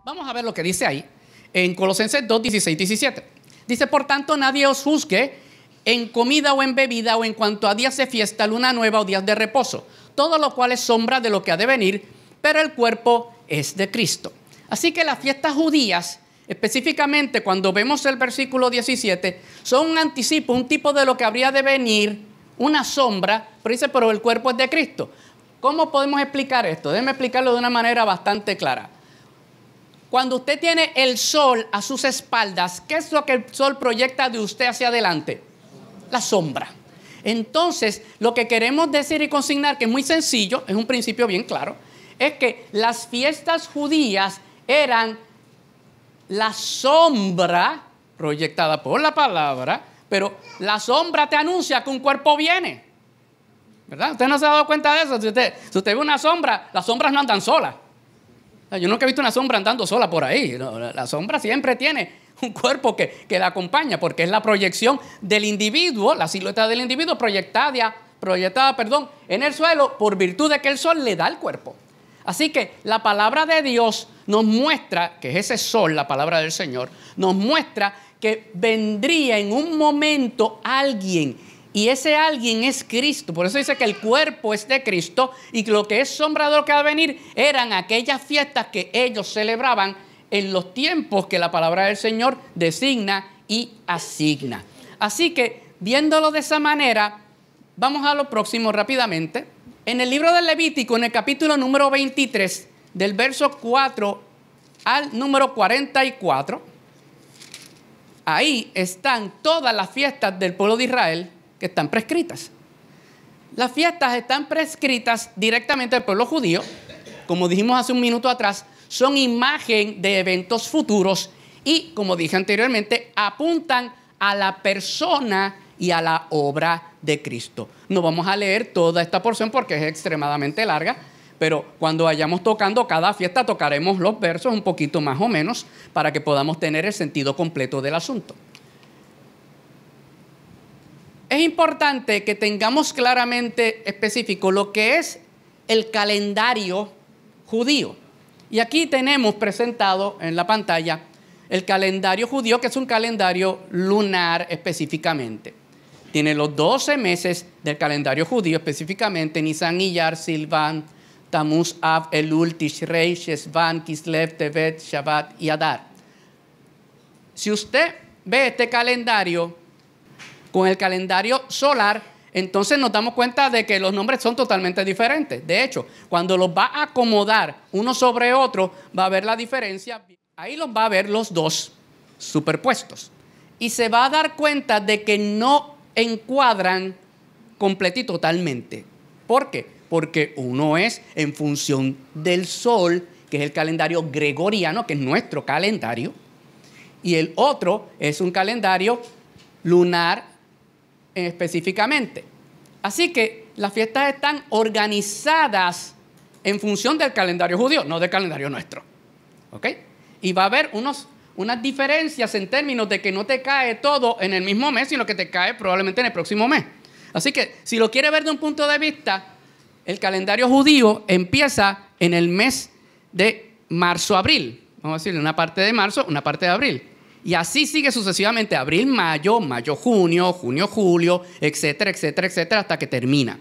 Vamos a ver lo que dice ahí en Colosenses 2, 16, 17. Dice, por tanto, nadie os juzgue en comida o en bebida o en cuanto a días de fiesta, luna nueva o días de reposo, todo lo cual es sombra de lo que ha de venir, pero el cuerpo es de Cristo. Así que las fiestas judías, específicamente cuando vemos el versículo 17, son un anticipo, un tipo de lo que habría de venir, una sombra, pero dice, pero el cuerpo es de Cristo. ¿Cómo podemos explicar esto? Déjenme explicarlo de una manera bastante clara. Cuando usted tiene el sol a sus espaldas, ¿qué es lo que el sol proyecta de usted hacia adelante? La sombra. Entonces, lo que queremos decir y consignar, que es muy sencillo, es un principio bien claro, es que las fiestas judías eran la sombra proyectada por la palabra, pero la sombra te anuncia que un cuerpo viene. ¿Verdad? ¿Usted no se ha dado cuenta de eso? Si usted ve una sombra, las sombras no andan solas. Yo nunca he visto una sombra andando sola por ahí. No, la sombra siempre tiene un cuerpo que la acompaña, porque es la proyección del individuo, la silueta del individuo proyectada en el suelo por virtud de que el sol le da el cuerpo. Así que la palabra de Dios nos muestra, que es ese sol, la palabra del Señor, nos muestra que vendría en un momento alguien, y ese alguien es Cristo. Por eso dice que el cuerpo es de Cristo, y lo que es sombra de lo que va a venir eran aquellas fiestas que ellos celebraban en los tiempos que la palabra del Señor designa y asigna. Así que, viéndolo de esa manera, vamos a lo próximo rápidamente. En el libro del Levítico, en el capítulo número 23, del verso 4 al número 44, ahí están todas las fiestas del pueblo de Israel que están prescritas. Las fiestas están prescritas directamente del pueblo judío. Como dijimos hace un minuto atrás, son imagen de eventos futuros y, como dije anteriormente, apuntan a la persona y a la obra de Cristo. No vamos a leer toda esta porción porque es extremadamente larga, pero cuando vayamos tocando cada fiesta tocaremos los versos un poquito más o menos para que podamos tener el sentido completo del asunto. Es importante que tengamos claramente específico lo que es el calendario judío. Y aquí tenemos presentado en la pantalla el calendario judío, que es un calendario lunar específicamente. Tiene los 12 meses del calendario judío específicamente: Nisan, Iyar, Silvan, Tamuz, Av, Elul, Tishrei, Shesvan, Kislev, Tevet, Shabbat y Adar. Si usted ve este calendario con el calendario solar, entonces nos damos cuenta de que los nombres son totalmente diferentes. De hecho, cuando los va a acomodar uno sobre otro, va a ver la diferencia. Ahí los va a ver los dos superpuestos. Y se va a dar cuenta de que no encuadran completo y totalmente. ¿Por qué? Porque uno es en función del sol, que es el calendario gregoriano, que es nuestro calendario, y el otro es un calendario lunar específicamente. Así que las fiestas están organizadas en función del calendario judío, no del calendario nuestro. ¿Ok? Y va a haber unas diferencias en términos de que no te cae todo en el mismo mes, sino que te cae probablemente en el próximo mes. Así que si lo quiere ver de un punto de vista, el calendario judío empieza en el mes de marzo-abril. Vamos a decirle una parte de marzo, una parte de abril. Y así sigue sucesivamente, abril, mayo, junio, junio, julio, etcétera, etcétera, etcétera, hasta que termina.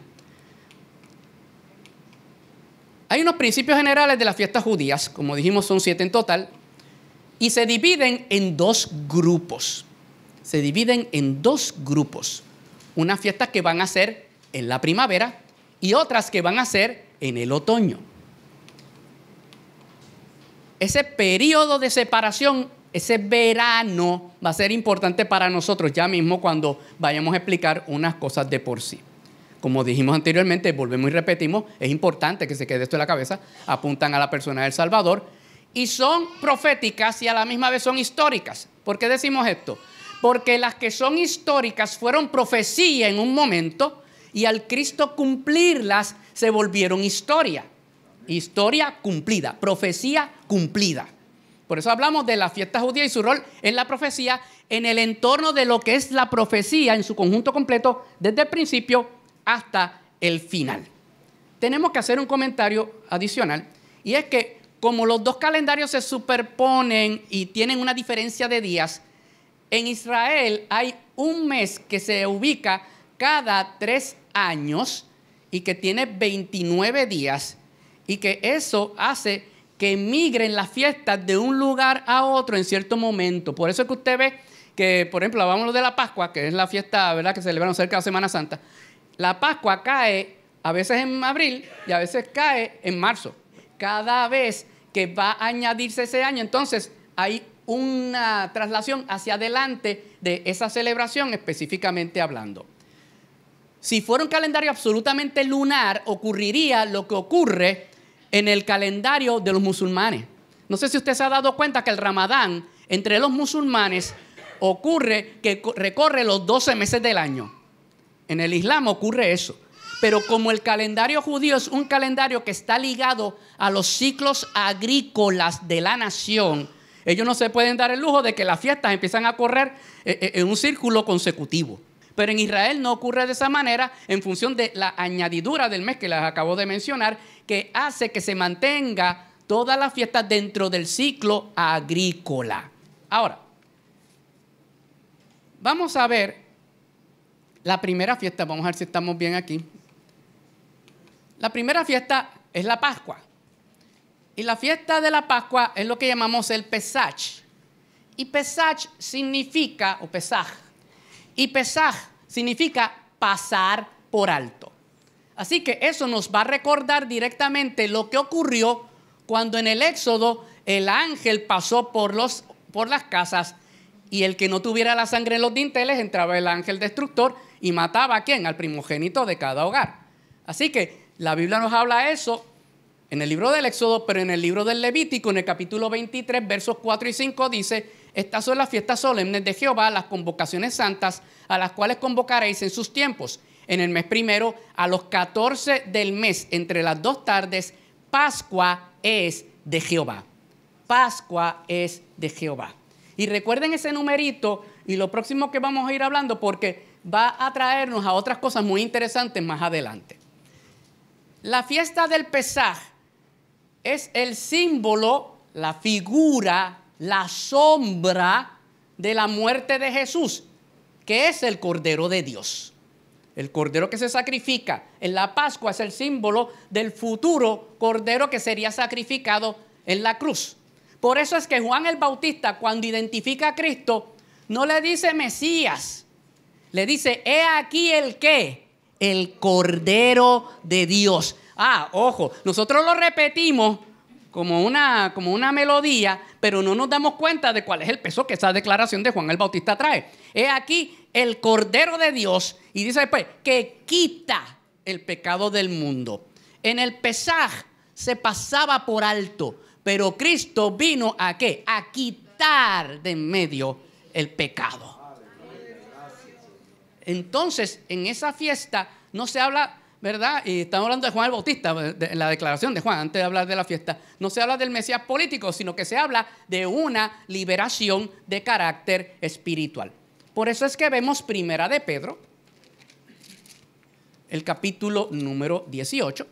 Hay unos principios generales de las fiestas judías, como dijimos son 7 en total, y se dividen en 2 grupos. Se dividen en 2 grupos. Unas fiestas que van a ser en la primavera y otras que van a ser en el otoño. Ese periodo de separación, ese verano, va a ser importante para nosotros ya mismo cuando vayamos a explicar unas cosas de por sí. Como dijimos anteriormente, volvemos y repetimos, es importante que se quede esto en la cabeza, apuntan a la persona del Salvador y son proféticas y a la misma vez son históricas. ¿Por qué decimos esto? Porque las que son históricas fueron profecía en un momento y al Cristo cumplirlas se volvieron historia. Historia cumplida, profecía cumplida. Por eso hablamos de la fiesta judía y su rol en la profecía, en el entorno de lo que es la profecía en su conjunto completo, desde el principio hasta el final. Tenemos que hacer un comentario adicional, y es que como los dos calendarios se superponen y tienen una diferencia de días, en Israel hay un mes que se ubica cada 3 años y que tiene 29 días y que eso hace que migren las fiestas de un lugar a otro en cierto momento. Por eso es que usted ve que, por ejemplo, hablamos de la Pascua, que es la fiesta, ¿verdad?, que celebramos cerca de la Semana Santa. La Pascua cae a veces en abril y a veces cae en marzo. Cada vez que va a añadirse ese año, entonces hay una traslación hacia adelante de esa celebración específicamente hablando. Si fuera un calendario absolutamente lunar, ocurriría lo que ocurre en el calendario de los musulmanes. No sé si usted se ha dado cuenta que el Ramadán entre los musulmanes ocurre que recorre los 12 meses del año. En el Islam ocurre eso. Pero como el calendario judío es un calendario que está ligado a los ciclos agrícolas de la nación, ellos no se pueden dar el lujo de que las fiestas empiezan a correr en un círculo consecutivo. Pero en Israel no ocurre de esa manera en función de la añadidura del mes que les acabo de mencionar, que hace que se mantenga todas las fiestas dentro del ciclo agrícola. Ahora, vamos a ver la primera fiesta. Vamos a ver si estamos bien aquí. La primera fiesta es la Pascua. Y la fiesta de la Pascua es lo que llamamos el Pesach. Y Pesach significa, o Pesaj, y Pesaj significa pasar por alto. Así que eso nos va a recordar directamente lo que ocurrió cuando en el Éxodo el ángel pasó por las casas y el que no tuviera la sangre en los dinteles entraba el ángel destructor y mataba ¿a quién? Al primogénito de cada hogar. Así que la Biblia nos habla eso en el libro del Éxodo, pero en el libro del Levítico, en el capítulo 23, versos 4 y 5, dice: estas son las fiestas solemnes de Jehová, las convocaciones santas, a las cuales convocaréis en sus tiempos. En el mes primero, a los 14 del mes, entre las 2 tardes, Pascua es de Jehová. Pascua es de Jehová. Y recuerden ese numerito y lo próximo que vamos a ir hablando, porque va a traernos a otras cosas muy interesantes más adelante. La fiesta del Pesaj es el símbolo, la figura, la sombra de la muerte de Jesús, que es el Cordero de Dios. El Cordero que se sacrifica en la Pascua es el símbolo del futuro Cordero que sería sacrificado en la cruz. Por eso es que Juan el Bautista, cuando identifica a Cristo, no le dice Mesías, le dice: he aquí el ¿qué? El Cordero de Dios. Ah, ojo, nosotros lo repetimos como una melodía, pero no nos damos cuenta de cuál es el peso que esa declaración de Juan el Bautista trae. He aquí el Cordero de Dios, y dice después, que quita el pecado del mundo. En el Pesaj se pasaba por alto, pero Cristo vino ¿a qué? A quitar de en medio el pecado. Entonces, en esa fiesta no se habla, ¿verdad? Y estamos hablando de Juan el Bautista, de la declaración de Juan, antes de hablar de la fiesta. No se habla del Mesías político, sino que se habla de una liberación de carácter espiritual. Por eso es que vemos Primera de Pedro, el capítulo número 18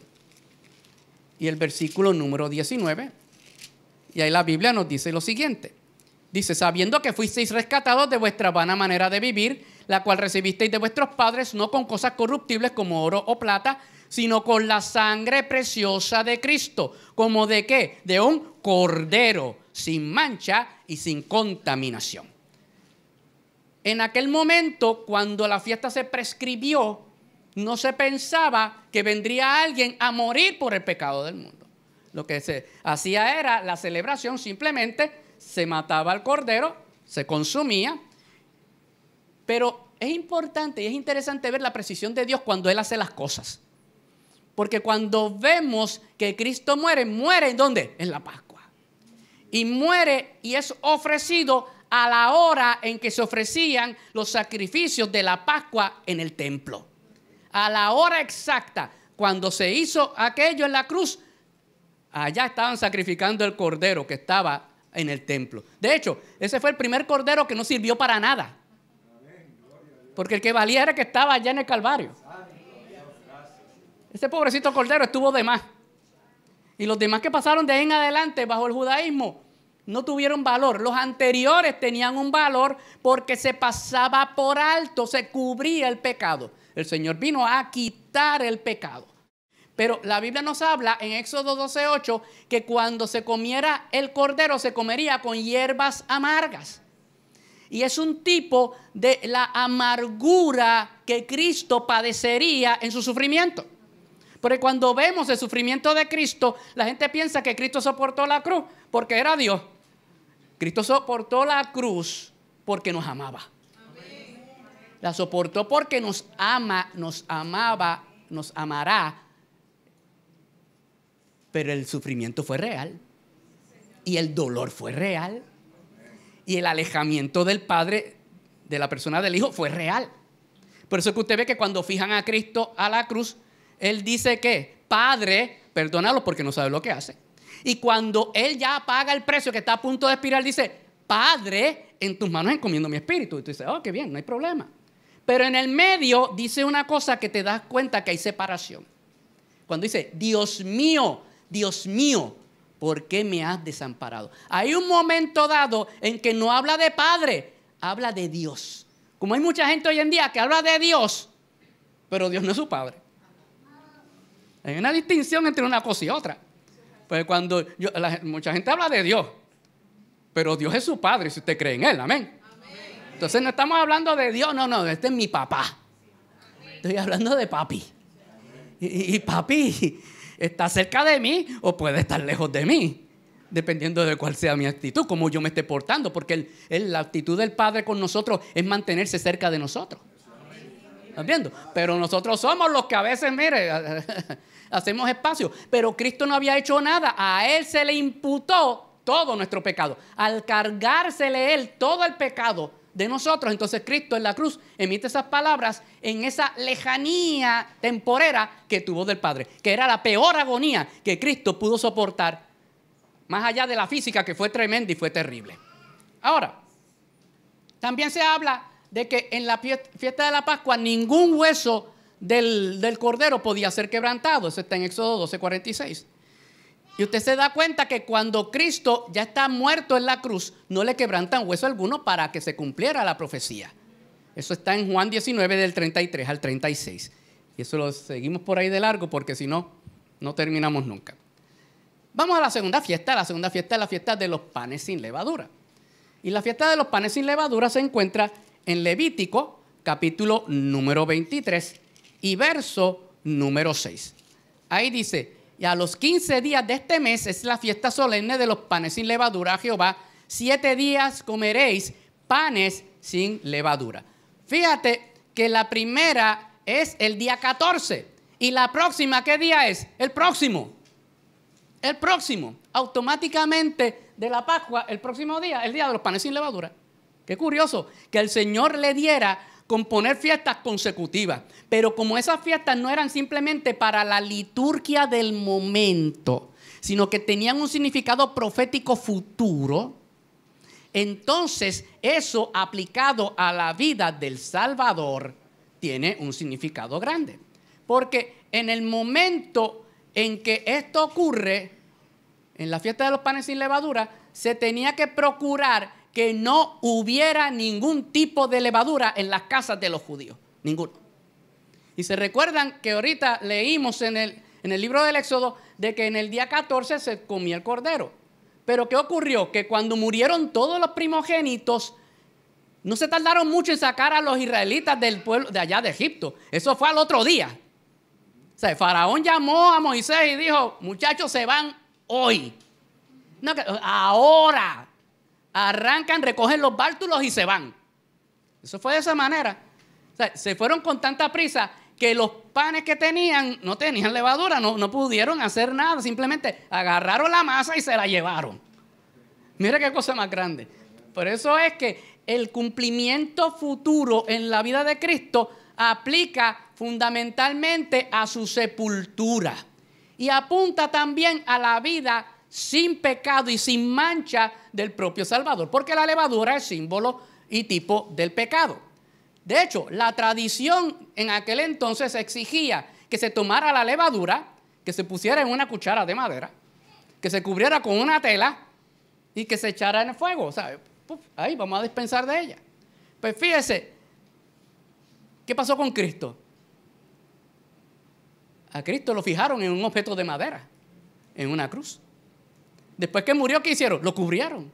y el versículo número 19. Y ahí la Biblia nos dice lo siguiente. Dice: sabiendo que fuisteis rescatados de vuestra vana manera de vivir, la cual recibisteis de vuestros padres, no con cosas corruptibles como oro o plata, sino con la sangre preciosa de Cristo. ¿Como de qué? De un cordero sin mancha y sin contaminación. En aquel momento, cuando la fiesta se prescribió, no se pensaba que vendría alguien a morir por el pecado del mundo. Lo que se hacía era la celebración, simplemente se mataba al cordero, se consumía. Pero es importante y es interesante ver la precisión de Dios cuando Él hace las cosas. Porque cuando vemos que Cristo muere, ¿muere en dónde? En la Pascua. Y muere y es ofrecido a la hora en que se ofrecían los sacrificios de la Pascua en el templo. A la hora exacta, cuando se hizo aquello en la cruz, allá estaban sacrificando el cordero que estaba en el templo. De hecho, ese fue el primer cordero que no sirvió para nada. Porque el que valía era el que estaba allá en el Calvario. Ese pobrecito cordero estuvo de más. Y los demás que pasaron de ahí en adelante bajo el judaísmo no tuvieron valor. Los anteriores tenían un valor porque se pasaba por alto, se cubría el pecado. El Señor vino a quitar el pecado. Pero la Biblia nos habla en Éxodo 12:8 que cuando se comiera el cordero se comería con hierbas amargas. Y es un tipo de la amargura que Cristo padecería en su sufrimiento. Porque cuando vemos el sufrimiento de Cristo, la gente piensa que Cristo soportó la cruz porque era Dios. Cristo soportó la cruz porque nos amaba. La soportó porque nos ama, nos amaba, nos amará. Pero el sufrimiento fue real. Y el dolor fue real. Y el alejamiento del Padre, de la persona del Hijo, fue real. Por eso es que usted ve que cuando fijan a Cristo a la cruz, Él dice que, Padre, perdónalo porque no sabe lo que hace. Y cuando Él ya paga el precio, que está a punto de expirar, dice, Padre, en tus manos encomiendo mi espíritu. Y tú dices, oh, qué bien, no hay problema. Pero en el medio dice una cosa que te das cuenta que hay separación. Cuando dice, Dios mío, ¿por qué me has desamparado? Hay un momento dado en que no habla de Padre, habla de Dios. Como hay mucha gente hoy en día que habla de Dios, pero Dios no es su Padre. Hay una distinción entre una cosa y otra. Pues cuando mucha gente habla de Dios, pero Dios es su Padre si usted cree en Él, amén. Entonces no estamos hablando de Dios, no, este es mi papá. Estoy hablando de papi. Y papi está cerca de mí o puede estar lejos de mí, dependiendo de cuál sea mi actitud, cómo yo me esté portando, porque la actitud del Padre con nosotros es mantenerse cerca de nosotros. ¿Estás viendo? Pero nosotros somos los que a veces, mire, hacemos espacio. Pero Cristo no había hecho nada. A Él se le imputó todo nuestro pecado. Al cargársele Él todo el pecado de nosotros, entonces Cristo en la cruz emite esas palabras en esa lejanía temporera que tuvo del Padre, que era la peor agonía que Cristo pudo soportar, más allá de la física, que fue tremenda y fue terrible. Ahora, también se habla de que en la fiesta de la Pascua ningún hueso del cordero podía ser quebrantado. Eso está en Éxodo 12:46. Y usted se da cuenta que cuando Cristo ya está muerto en la cruz, no le quebrantan hueso alguno para que se cumpliera la profecía. Eso está en Juan 19 del 33 al 36. Y eso lo seguimos por ahí de largo porque si no, no terminamos nunca. Vamos a la segunda fiesta. La segunda fiesta es la fiesta de los panes sin levadura. Y la fiesta de los panes sin levadura se encuentra en Levítico, capítulo número 23 y verso número 6. Ahí dice, y a los 15 días de este mes es la fiesta solemne de los panes sin levadura a Jehová. 7 días comeréis panes sin levadura. Fíjate que la primera es el día 14. ¿Y la próxima qué día es? El próximo. El próximo. Automáticamente de la Pascua, el próximo día, el día de los panes sin levadura. Qué curioso que el Señor le diera con poner fiestas consecutivas. Pero como esas fiestas no eran simplemente para la liturgia del momento, sino que tenían un significado profético futuro, entonces eso aplicado a la vida del Salvador tiene un significado grande. Porque en el momento en que esto ocurre, en la fiesta de los panes sin levadura, se tenía que procurar que no hubiera ningún tipo de levadura en las casas de los judíos. Ninguno. Y se recuerdan que ahorita leímos en el libro del Éxodo de que en el día 14 se comía el cordero. Pero ¿qué ocurrió? Que cuando murieron todos los primogénitos, no se tardaron mucho en sacar a los israelitas del pueblo de allá de Egipto. Eso fue al otro día. O sea, Faraón llamó a Moisés y dijo, muchachos, se van hoy. No, ahora. Arrancan, recogen los bártulos y se van. Eso fue de esa manera. O sea, se fueron con tanta prisa que los panes que tenían no tenían levadura, no pudieron hacer nada. Simplemente agarraron la masa y se la llevaron. Mira qué cosa más grande. Por eso es que el cumplimiento futuro en la vida de Cristo aplica fundamentalmente a su sepultura. Y apunta también a la vida sin pecado y sin mancha del propio Salvador, porque la levadura es símbolo y tipo del pecado. De hecho, la tradición en aquel entonces exigía que se tomara la levadura, que se pusiera en una cuchara de madera, que se cubriera con una tela y que se echara en el fuego. O sea, ahí vamos a dispensar de ella. Pues fíjese, ¿qué pasó con Cristo? A Cristo lo fijaron en un objeto de madera, en una cruz. Después que murió, ¿qué hicieron? Lo cubrieron.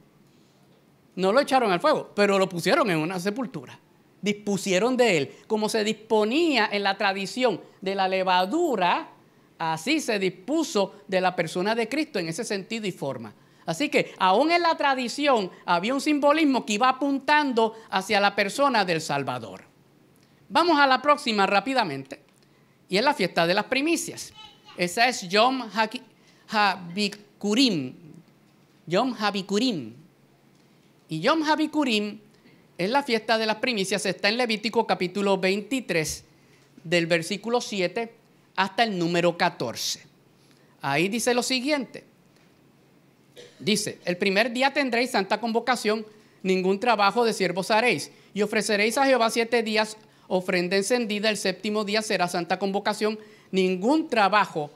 No lo echaron al fuego, pero lo pusieron en una sepultura. Dispusieron de él. Como se disponía en la tradición de la levadura, así se dispuso de la persona de Cristo en ese sentido y forma. Así que aún en la tradición había un simbolismo que iba apuntando hacia la persona del Salvador. Vamos a la próxima rápidamente. Y es la fiesta de las primicias. Esa es Yom HaBikurim. Yom HaBikurim. Y Yom HaBikurim es la fiesta de las primicias. Está en Levítico capítulo 23, del versículo 7 hasta el número 14. Ahí dice lo siguiente. Dice, el primer día tendréis santa convocación, ningún trabajo de siervos haréis. Y ofreceréis a Jehová 7 días ofrenda encendida, el séptimo día será santa convocación, ningún trabajo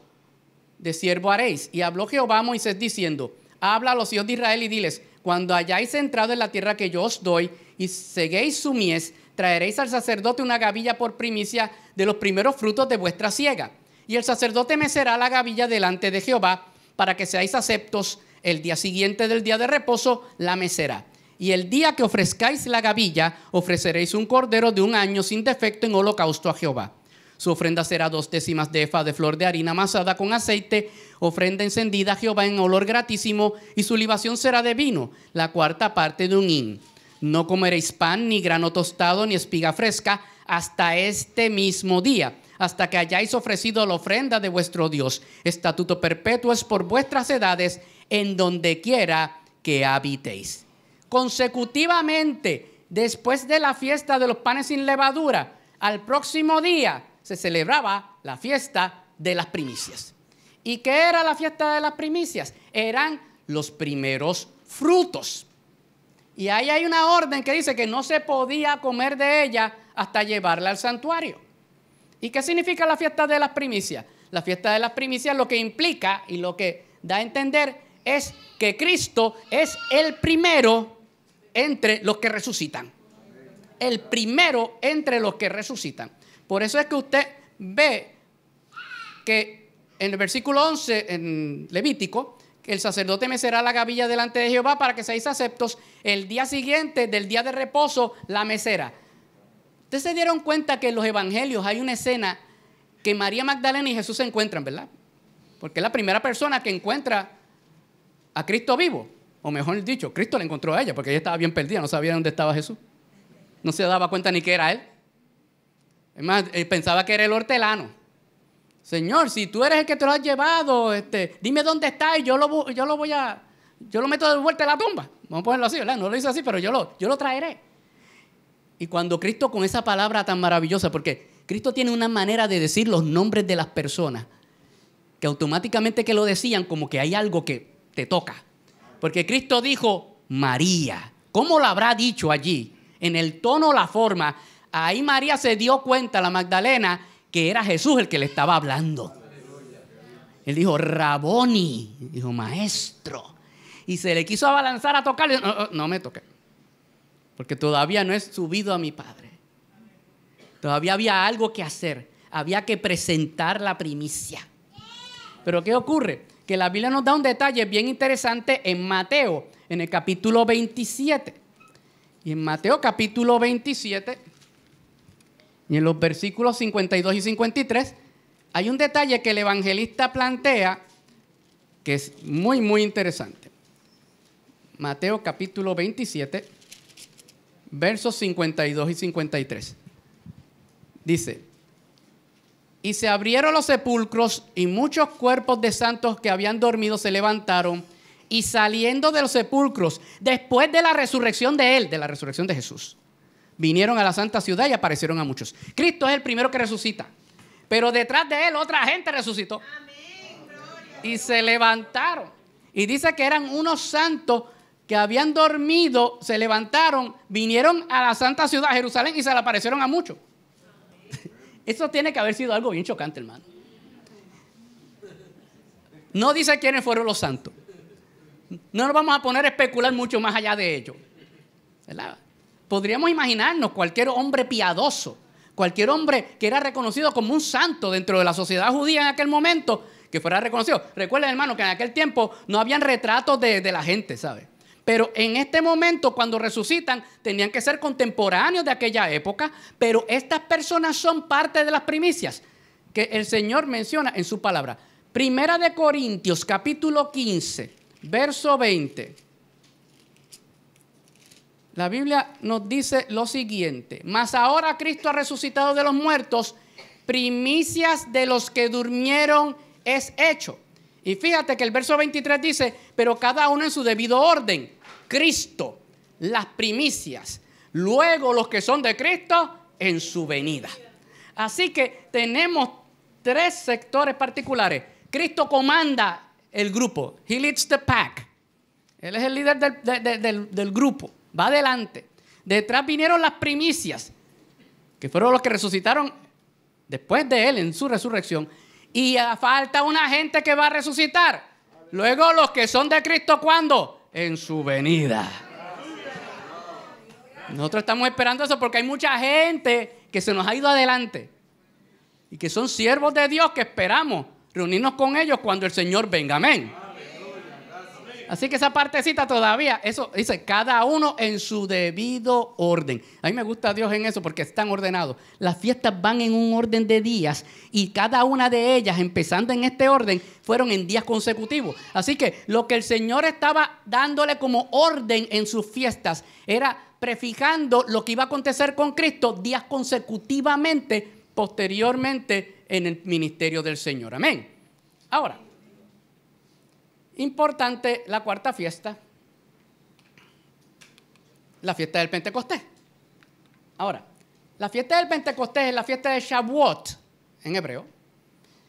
de siervo haréis. Y habló Jehová a Moisés diciendo, habla a los hijos de Israel y diles, cuando hayáis entrado en la tierra que yo os doy y seguéis su mies, traeréis al sacerdote una gavilla por primicia de los primeros frutos de vuestra siega. Y el sacerdote mecerá la gavilla delante de Jehová para que seáis aceptos. El día siguiente del día de reposo la mecerá. Y el día que ofrezcáis la gavilla, ofreceréis un cordero de 1 año sin defecto en holocausto a Jehová. Su ofrenda será 2/10 de efa de flor de harina amasada con aceite, ofrenda encendida a Jehová en olor gratísimo, y su libación será de vino, la 4ª parte de 1 hin. No comeréis pan, ni grano tostado, ni espiga fresca, hasta este mismo día, hasta que hayáis ofrecido la ofrenda de vuestro Dios. Estatuto perpetuo es por vuestras edades, en donde quiera que habitéis. Consecutivamente, después de la fiesta de los panes sin levadura, al próximo día se celebraba la fiesta de las primicias. ¿Y qué era la fiesta de las primicias? Eran los primeros frutos. Y ahí hay una orden que dice que no se podía comer de ella hasta llevarla al santuario. ¿Y qué significa la fiesta de las primicias? La fiesta de las primicias lo que implica y lo que da a entender es que Cristo es el primero entre los que resucitan. El primero entre los que resucitan. Por eso es que usted ve que en el versículo 11, en Levítico, el sacerdote mecerá la gavilla delante de Jehová para que seáis aceptos. El día siguiente del día de reposo la mecerá. Ustedes se dieron cuenta que en los evangelios hay una escena que María Magdalena y Jesús se encuentran, ¿verdad? Porque es la primera persona que encuentra a Cristo vivo. O mejor dicho, Cristo la encontró a ella porque ella estaba bien perdida, no sabía dónde estaba Jesús. No se daba cuenta ni que era él. Es más, pensaba que era el hortelano. Señor, si tú eres el que te lo has llevado, dime dónde está y yo lo meto de vuelta en la tumba. Vamos a ponerlo así, ¿verdad? No lo hice así, pero yo lo traeré. Y cuando Cristo, con esa palabra tan maravillosa, porque Cristo tiene una manera de decir los nombres de las personas, que automáticamente que lo decían, como que hay algo que te toca. Porque Cristo dijo, María. ¿Cómo lo habrá dicho allí? En el tono, la forma. Ahí María se dio cuenta, la Magdalena, que era Jesús el que le estaba hablando. Él dijo, Raboni, dijo, maestro. Y se le quiso abalanzar a tocarle. No me toqué. Porque todavía no he subido a mi Padre. Todavía había algo que hacer. Había que presentar la primicia. Pero ¿qué ocurre? Que la Biblia nos da un detalle bien interesante en Mateo, en el capítulo 27. Y en Mateo capítulo 27, y en los versículos 52 y 53, hay un detalle que el evangelista plantea que es muy, muy interesante. Mateo capítulo 27, versos 52 y 53. Dice, y se abrieron los sepulcros y muchos cuerpos de santos que habían dormido se levantaron y saliendo de los sepulcros, después de la resurrección de él, de la resurrección de Jesús, vinieron a la santa ciudad y aparecieron a muchos. Cristo es el primero que resucita, pero detrás de él otra gente resucitó. Y se levantaron. Y dice que eran unos santos que habían dormido, se levantaron, vinieron a la santa ciudad, Jerusalén, y se le aparecieron a muchos. Eso tiene que haber sido algo bien chocante, hermano. No dice quiénes fueron los santos. no nos vamos a poner a especular mucho más allá de ello, ¿verdad? Podríamos imaginarnos cualquier hombre piadoso, cualquier hombre que era reconocido como un santo dentro de la sociedad judía en aquel momento, que fuera reconocido. Recuerden, hermano, que en aquel tiempo no habían retratos de la gente, ¿sabe? Pero en este momento, cuando resucitan, tenían que ser contemporáneos de aquella época, pero estas personas son parte de las primicias que el Señor menciona en su palabra. Primera de Corintios, capítulo 15, verso 20. La Biblia nos dice lo siguiente: mas ahora Cristo ha resucitado de los muertos, primicias de los que durmieron es hecho. Y fíjate que el verso 23 dice, pero cada uno en su debido orden. Cristo, las primicias. Luego los que son de Cristo en su venida. Así que tenemos tres sectores particulares. Cristo comanda el grupo. He leads the pack. Él es el líder del grupo. Va adelante. Detrás vinieron las primicias, que fueron los que resucitaron después de él en su resurrección. Y falta una gente que va a resucitar. Luego los que son de Cristo, ¿cuándo? En su venida. Nosotros estamos esperando eso porque hay mucha gente que se nos ha ido adelante y que son siervos de Dios que esperamos reunirnos con ellos cuando el Señor venga. Amén. Así que esa partecita todavía, eso dice, cada uno en su debido orden. A mí me gusta Dios en eso porque están ordenados. Las fiestas van en un orden de días y cada una de ellas, empezando en este orden, fueron en días consecutivos. Así que lo que el Señor estaba dándole como orden en sus fiestas era prefijando lo que iba a acontecer con Cristo días consecutivamente, posteriormente en el ministerio del Señor. Amén. Ahora, importante la cuarta fiesta, la fiesta del Pentecostés. Ahora, la fiesta del Pentecostés es la fiesta de Shavuot en hebreo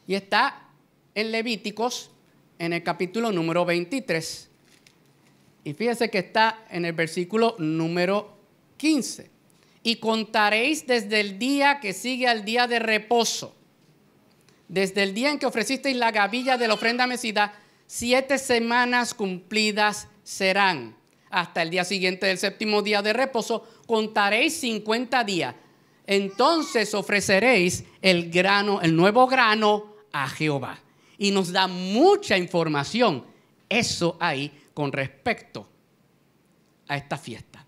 y está en Levíticos en el capítulo número 23. Y fíjese que está en el versículo número 15. Y contaréis desde el día que sigue al día de reposo, desde el día en que ofrecisteis la gavilla de la ofrenda mecida, 7 semanas cumplidas serán. Hasta el día siguiente del séptimo día de reposo, contaréis 50 días. Entonces ofreceréis el grano, el nuevo grano a Jehová. Y nos da mucha información eso ahí con respecto a esta fiesta.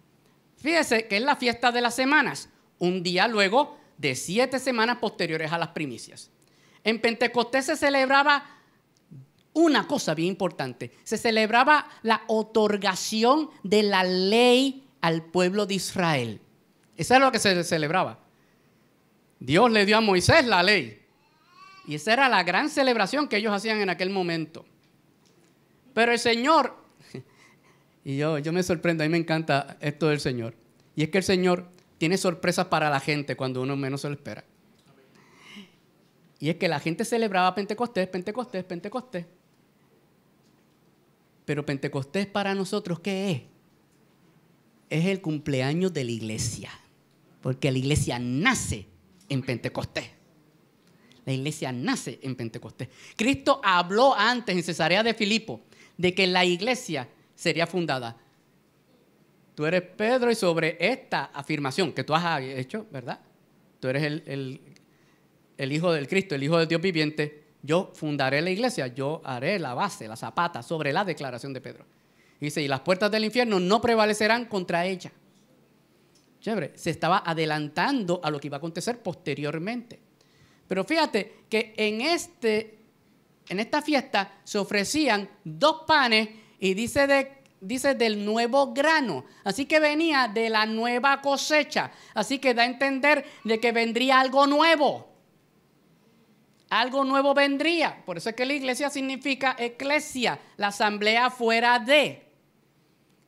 Fíjese que es la fiesta de las semanas, un día luego de 7 semanas posteriores a las primicias. En Pentecostés se celebraba una cosa bien importante. Se celebraba la otorgación de la ley al pueblo de Israel. Eso es lo que se celebraba. Dios le dio a Moisés la ley. Y esa era la gran celebración que ellos hacían en aquel momento. Pero el Señor, y yo me sorprendo, a mí me encanta esto del Señor. Y es que el Señor tiene sorpresas para la gente cuando uno menos se lo espera. Y es que la gente celebraba Pentecostés. Pero Pentecostés para nosotros, ¿qué es? Es el cumpleaños de la iglesia. Porque la iglesia nace en Pentecostés. La iglesia nace en Pentecostés. Cristo habló antes en Cesarea de Filipo de que la iglesia sería fundada. Tú eres Pedro y sobre esta afirmación que tú has hecho, ¿verdad? Tú eres el Hijo del Cristo, el Hijo del Dios viviente. Yo fundaré la iglesia, yo haré la base, la zapata sobre la declaración de Pedro. Y dice, y las puertas del infierno no prevalecerán contra ella. Chévere, se estaba adelantando a lo que iba a acontecer posteriormente. Pero fíjate que en esta fiesta se ofrecían 2 panes y dice del nuevo grano. Así que venía de la nueva cosecha. Así que da a entender de que vendría algo nuevo. Algo nuevo vendría. Por eso es que la iglesia significa eclesia, la asamblea fuera de.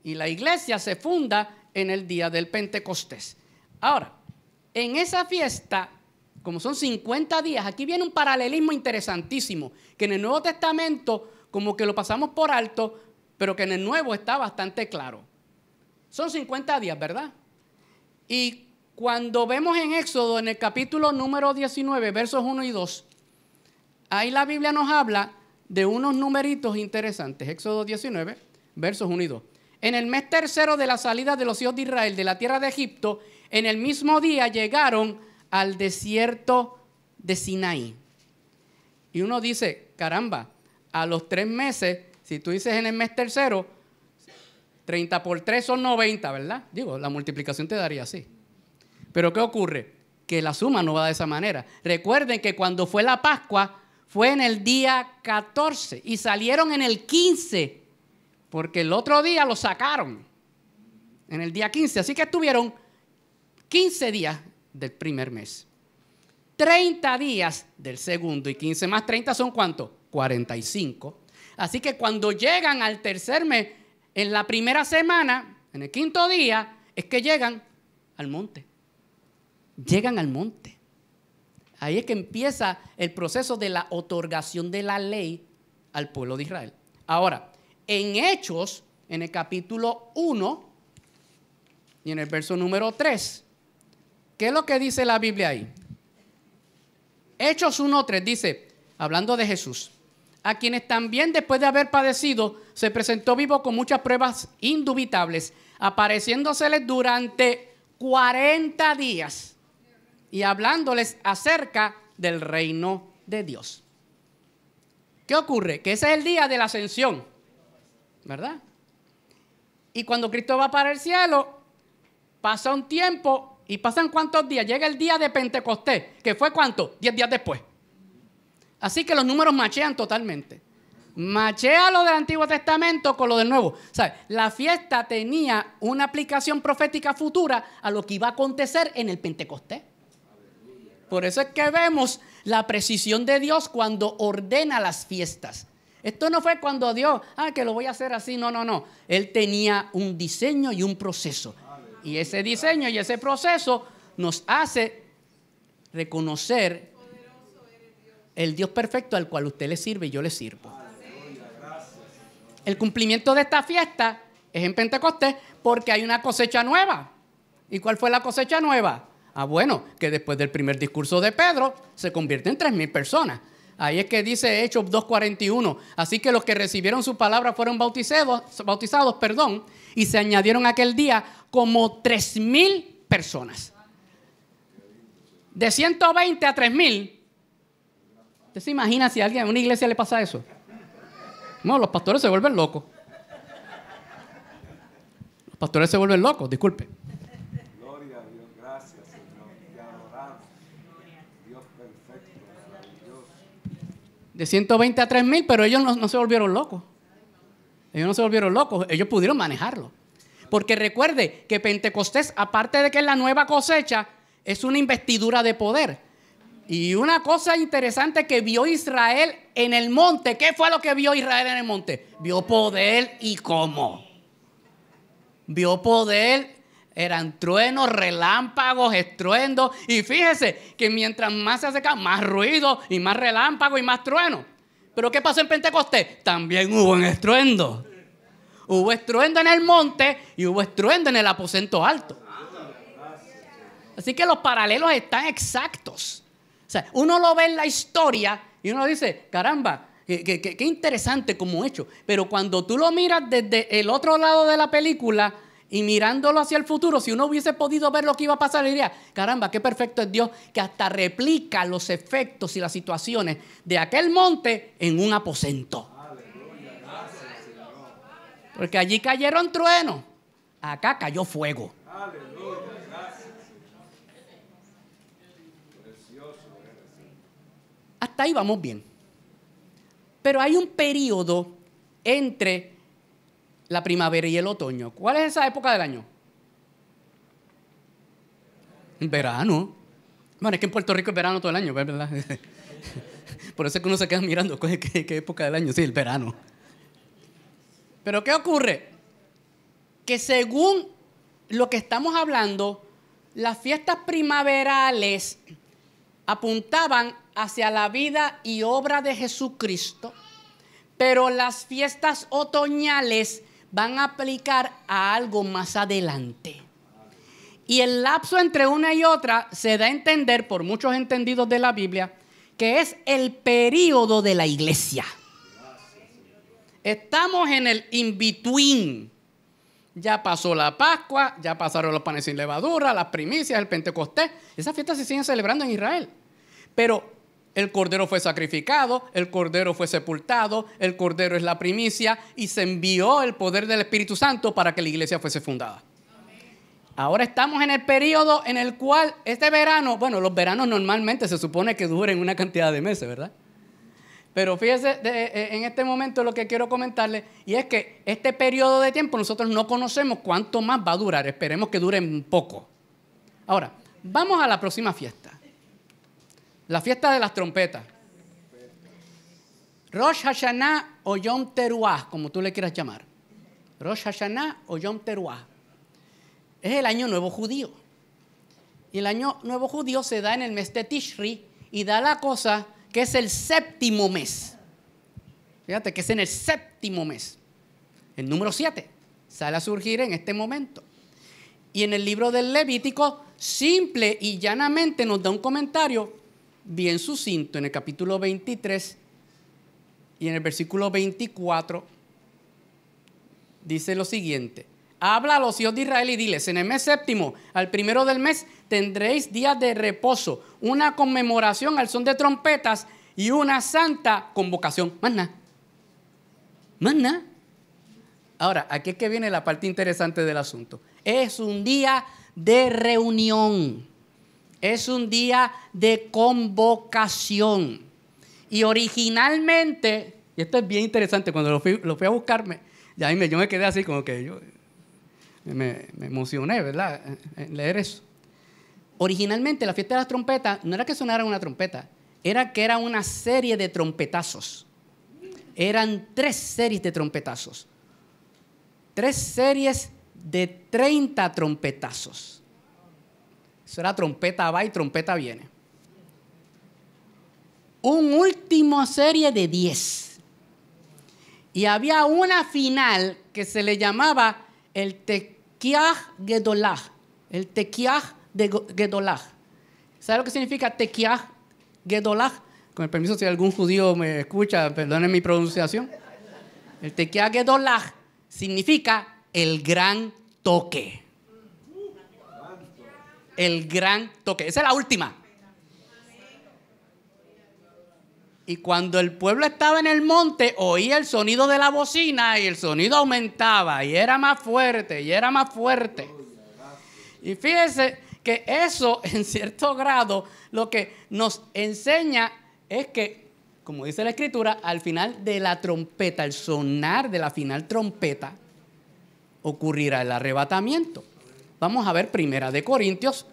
Y la iglesia se funda en el día del Pentecostés. Ahora, en esa fiesta, como son 50 días, aquí viene un paralelismo interesantísimo, que en el Nuevo Testamento como que lo pasamos por alto, pero que en el Nuevo está bastante claro. Son 50 días, ¿verdad? Y cuando vemos en Éxodo, en el capítulo número 19, versos 1 y 2, ahí la Biblia nos habla de unos numeritos interesantes. Éxodo 19, versos 1 y 2. En el mes tercero de la salida de los hijos de Israel de la tierra de Egipto, en el mismo día llegaron al desierto de Sinaí. Y uno dice, caramba, a los 3 meses, si tú dices en el mes tercero, 30 por 3 son 90, ¿verdad? Digo, la multiplicación te daría así. Pero ¿qué ocurre? Que la suma no va de esa manera. Recuerden que cuando fue la Pascua, fue en el día 14 y salieron en el 15, porque el otro día lo sacaron en el día 15. Así que estuvieron 15 días del primer mes, 30 días del segundo y 15 más 30 son ¿cuánto? 45. Así que cuando llegan al tercer mes, en la primera semana, en el quinto día, es que llegan al monte. Llegan al monte. Ahí es que empieza el proceso de la otorgación de la ley al pueblo de Israel. Ahora, en Hechos, en el capítulo 1 y en el verso número 3, ¿qué es lo que dice la Biblia ahí? Hechos 1:3 dice, hablando de Jesús, a quienes también después de haber padecido se presentó vivo con muchas pruebas indubitables, apareciéndoseles durante 40 días y hablándoles acerca del reino de Dios. ¿Qué ocurre? Que ese es el día de la ascensión, ¿verdad? Y cuando Cristo va para el cielo, pasa un tiempo y pasan ¿cuántos días? Llega el día de Pentecostés, que fue ¿cuánto? 10 días después. Así que los números machean totalmente. Machea lo del Antiguo Testamento con lo del Nuevo. O sea, la fiesta tenía una aplicación profética futura a lo que iba a acontecer en el Pentecostés. Por eso es que vemos la precisión de Dios cuando ordena las fiestas. Esto no fue cuando Dios, que lo voy a hacer así. No, no, no. Él tenía un diseño y un proceso. Y ese diseño y ese proceso nos hace reconocer el Dios perfecto al cual usted le sirve y yo le sirvo. El cumplimiento de esta fiesta es en Pentecostés porque hay una cosecha nueva. ¿Y cuál fue la cosecha nueva? Bueno, que después del primer discurso de Pedro se convierte en 3,000 personas. Ahí es que dice Hechos 2:41. Así que los que recibieron su palabra fueron bautizados, y se añadieron aquel día como 3,000 personas. De 120 a 3,000. ¿Usted se imagina si a alguien en una iglesia le pasa eso? No, los pastores se vuelven locos. Los pastores se vuelven locos, disculpe. Gloria a Dios, gracias Señor. Te adoramos. Dios perfecto, maravilloso. De 120 a 3,000, pero ellos no se volvieron locos. Ellos no se volvieron locos, ellos pudieron manejarlo. Porque recuerde que Pentecostés, aparte de que es la nueva cosecha, es una investidura de poder. Y una cosa interesante que vio Israel en el monte. ¿Qué fue lo que vio Israel en el monte? Vio poder y cómo. Vio poder, eran truenos, relámpagos, estruendos. Y fíjese que mientras más se acercaba, más ruido y más relámpago y más trueno. ¿Pero qué pasó en Pentecostés? También hubo un estruendo. Hubo estruendo en el monte y hubo estruendo en el aposento alto. Así que los paralelos están exactos. O sea, uno lo ve en la historia y uno dice, caramba, qué interesante como hecho. Pero cuando tú lo miras desde el otro lado de la película y mirándolo hacia el futuro, si uno hubiese podido ver lo que iba a pasar, diría, caramba, qué perfecto es Dios que hasta replica los efectos y las situaciones de aquel monte en un aposento. Porque allí cayeron truenos, acá cayó fuego. Hasta ahí vamos bien. Pero hay un periodo entre la primavera y el otoño. ¿Cuál es esa época del año? El verano. Bueno, es que en Puerto Rico es verano todo el año, ¿verdad? Por eso es que uno se queda mirando qué época del año. Sí, el verano. Pero ¿qué ocurre? Que según lo que estamos hablando, las fiestas primaverales apuntaban hacia la vida y obra de Jesucristo, pero las fiestas otoñales van a aplicar a algo más adelante. Y el lapso entre una y otra se da a entender por muchos entendidos de la Biblia que es el período de la iglesia. estamos en el in-between. Ya pasó la Pascua, ya pasaron los panes sin levadura, las primicias, el Pentecostés. Esas fiestas se siguen celebrando en Israel. Pero el Cordero fue sacrificado, el Cordero fue sepultado, el Cordero es la primicia y se envió el poder del Espíritu Santo para que la iglesia fuese fundada. Ahora estamos en el periodo en el cual este verano, bueno, los veranos normalmente se supone que duren una cantidad de meses, ¿verdad? Pero fíjese en este momento lo que quiero comentarle, y es que este periodo de tiempo nosotros no conocemos cuánto más va a durar. Esperemos que dure un poco. Ahora, vamos a la próxima fiesta. La fiesta de las trompetas. Rosh Hashanah o Yom Teruah, como tú le quieras llamar. Rosh Hashanah o Yom Teruah. Es el año nuevo judío. Y el año nuevo judío se da en el mes de Tishri y da la cosa que es el séptimo mes. Fíjate que es en el séptimo mes. El número 7 sale a surgir en este momento. Y en el libro del Levítico, simple y llanamente nos da un comentario bien sucinto en el capítulo 23 y en el versículo 24. Dice lo siguiente: habla a los hijos de Israel y diles: en el mes séptimo, al primero del mes, tendréis días de reposo, una conmemoración al son de trompetas y una santa convocación. Más nada. Más nada. Ahora, aquí es que viene la parte interesante del asunto. Es un día de reunión. Es un día de convocación. Y originalmente, y esto es bien interesante, cuando lo fui a buscarme, yo me quedé así como que yo me emocioné, ¿verdad?, en leer eso. Originalmente la fiesta de las trompetas no era que sonara una trompeta, era que era una serie de trompetazos. Eran 3 series de trompetazos. 3 series de 30 trompetazos. Eso era trompeta va y trompeta viene. Un último serie de 10. Y había una final que se le llamaba el Tekiah Gedolah. El Tekiah de Gedolah. ¿Sabe lo que significa Tekiah Gedolah? Con el permiso, si algún judío me escucha, perdonen mi pronunciación. El Tekiah Gedolah significa el gran toque. El gran toque. Esa es la última. Y cuando el pueblo estaba en el monte, oía el sonido de la bocina y el sonido aumentaba y era más fuerte y era más fuerte. Y fíjense que eso, en cierto grado, lo que nos enseña es que, como dice la Escritura, al final de la trompeta, el sonar de la final trompeta, ocurrirá el arrebatamiento. Vamos a ver 1 Corintios.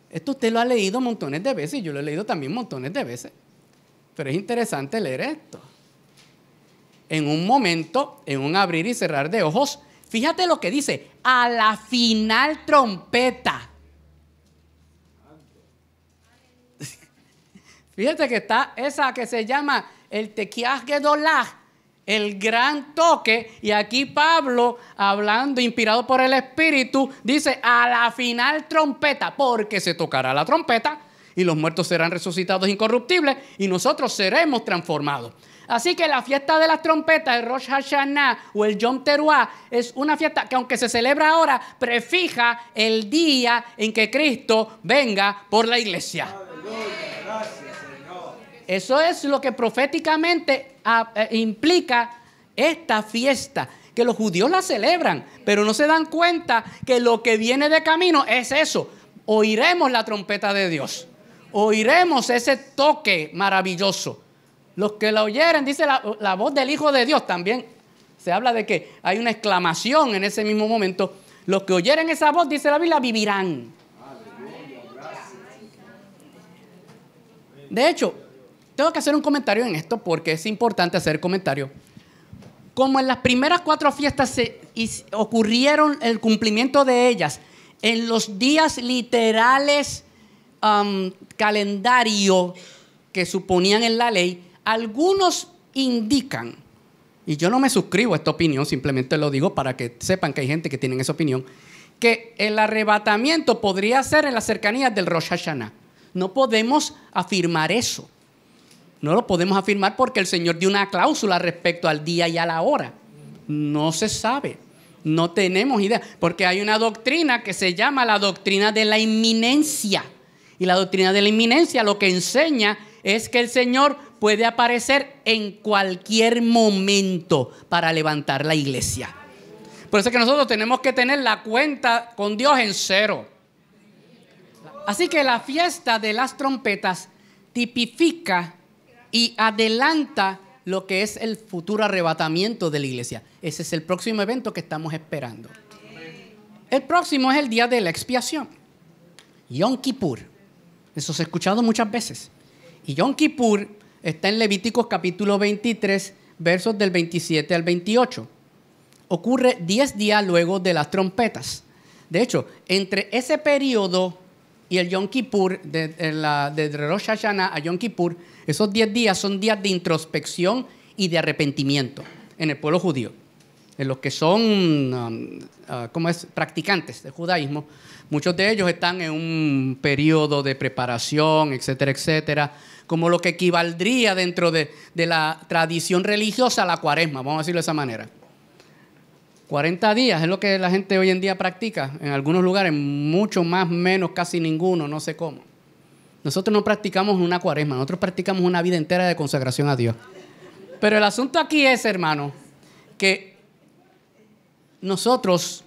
Esto usted lo ha leído montones de veces y yo lo he leído también montones de veces. Pero es interesante leer esto. En un momento, en un abrir y cerrar de ojos, fíjate lo que dice: a la final trompeta. Fíjate que está esa que se llama el Tekiah Gedolah, el gran toque. Y aquí Pablo, hablando, inspirado por el Espíritu, dice: a la final trompeta, porque se tocará la trompeta y los muertos serán resucitados incorruptibles y nosotros seremos transformados. Así que la fiesta de las trompetas, el Rosh Hashanah o el Yom Teruah, es una fiesta que, aunque se celebra ahora, prefija el día en que Cristo venga por la iglesia. Aleluya, gracias, Señor. Eso es lo que proféticamente implica esta fiesta, que los judíos la celebran, pero no se dan cuenta que lo que viene de camino es eso. Oiremos la trompeta de Dios. Oiremos ese toque maravilloso. Los que la oyeren, dice la voz del Hijo de Dios también. Se habla de que hay una exclamación en ese mismo momento. Los que oyeren esa voz, dice la Biblia, vivirán. De hecho, tengo que hacer un comentario en esto porque es importante hacer comentario. Como en las primeras 4 fiestas ocurrieron el cumplimiento de ellas en los días literales calendario que suponían en la ley, algunos indican, y yo no me suscribo a esta opinión, simplemente lo digo para que sepan que hay gente que tiene esa opinión, que el arrebatamiento podría ser en las cercanías del Rosh Hashanah. No podemos afirmar eso. No lo podemos afirmar porque el Señor dio una cláusula respecto al día y a la hora. No se sabe. No tenemos idea. Porque hay una doctrina que se llama la doctrina de la inminencia. Y la doctrina de la inminencia lo que enseña es que el Señor puede aparecer en cualquier momento para levantar la iglesia. Por eso es que nosotros tenemos que tener la cuenta con Dios en cero. Así que la fiesta de las trompetas tipifica y adelanta lo que es el futuro arrebatamiento de la iglesia. Ese es el próximo evento que estamos esperando. El próximo es el día de la expiación, Yom Kippur. Eso se ha escuchado muchas veces. Y Yom Kippur está en Levíticos capítulo 23, versos del 27 al 28. Ocurre 10 días luego de las trompetas. De hecho, entre ese periodo y el Yom Kippur, de Rosh Hashanah a Yom Kippur, esos 10 días son días de introspección y de arrepentimiento en el pueblo judío. En los que son practicantes del judaísmo, muchos de ellos están en un periodo de preparación, etcétera, etcétera, como lo que equivaldría dentro de la tradición religiosa a la cuaresma, vamos a decirlo de esa manera. 40 días es lo que la gente hoy en día practica, en algunos lugares, mucho más, menos, casi ninguno, no sé cómo. Nosotros no practicamos una cuaresma, nosotros practicamos una vida entera de consagración a Dios. Pero el asunto aquí es, hermano, que nosotros,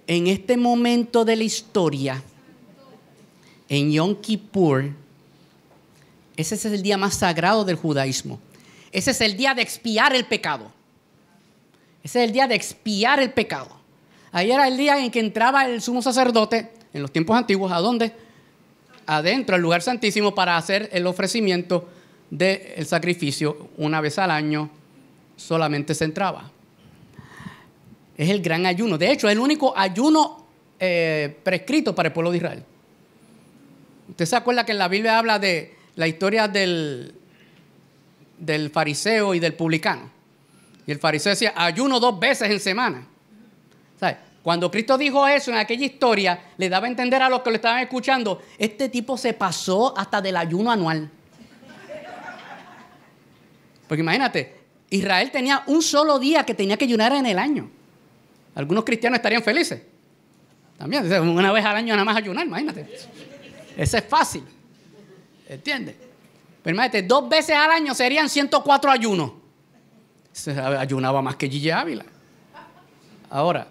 en este momento de la historia, en Yom Kippur, ese es el día más sagrado del judaísmo. Ese es el día de expiar el pecado. Ese es el día de expiar el pecado. Ahí era el día en que entraba el sumo sacerdote, en los tiempos antiguos, ¿a dónde? Adentro, al lugar santísimo, para hacer el ofrecimiento del sacrificio. Una vez al año solamente se entraba. Es el gran ayuno. De hecho, es el único ayuno prescrito para el pueblo de Israel. ¿Usted se acuerda que en la Biblia habla de la historia del fariseo y del publicano? Y el fariseo decía, ayuno 2 veces en semana. ¿Sabe? Cuando Cristo dijo eso en aquella historia, le daba a entender a los que lo estaban escuchando, este tipo se pasó hasta del ayuno anual. Porque imagínate, Israel tenía un solo día que tenía que ayunar en el año. Algunos cristianos estarían felices. También, una vez al año nada más ayunar, imagínate. Eso es fácil. ¿Entiendes? Pero imagínate, 2 veces al año serían 104 ayunos. Se ayunaba más que Gigi Ávila. Ahora,